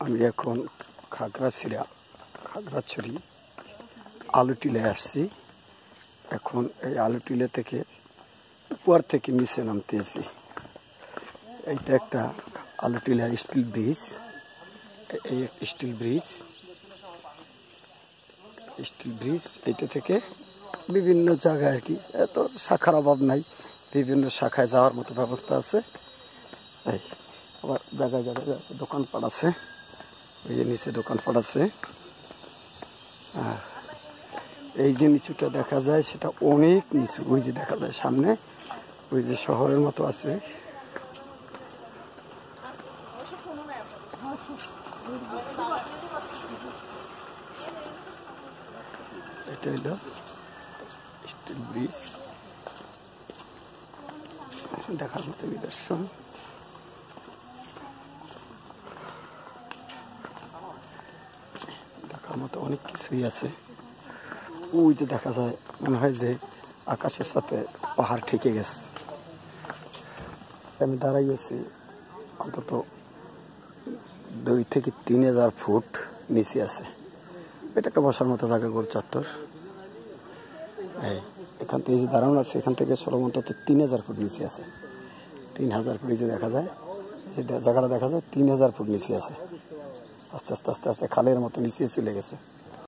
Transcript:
আমি এখন খাগড়াছড়ি আলু টিলায় আসছি। এখন এই আলু টিলা থেকে উপর থেকে নিচে নামতেছি। এইটা একটা আলু টিলা স্টিল ব্রিজ। এই স্টিল ব্রিজ এইটা থেকে বিভিন্ন জায়গায় আর কি, এত শাখার অভাব নাই, বিভিন্ন শাখায় যাওয়ার মতো ব্যবস্থা আছে। আবার জায়গায় জায়গায় দোকানপাট আছে, ওই যে নিচে দোকানপাট আছে। আর এই যে নিচুটা দেখা যায় সেটা অনেক নিচু, ওই যে দেখা যায় সামনে, ওই যে শহরের মতো আছে। এটা হলো স্টিল ব্রিজ, দেখার মতো নিদর্শন। দেখার মতো অনেক কিছুই আছে। ওই যে দেখা যায়, মনে হয় যে আকাশের সাথে পাহাড় ঠেকে গেছে। আমি দাঁড়াইয়েছি অন্তত 2 থেকে 3,000 ফুট নিচে আছে। এটা একটা বসার মতো জায়গা, গোল চত্বর। এখান থেকে যে দাঁড়ানো আছে, এখান থেকে অন্তত 3,000 ফুট নিচে আছে। 3,000 ফুট যে দেখা যায়, এই জায়গাটা দেখা যায় 3,000 ফুট নিচে আছে। আস্তে আস্তে আস্তে আস্তে খালের মতো নিচে চলে গেছে।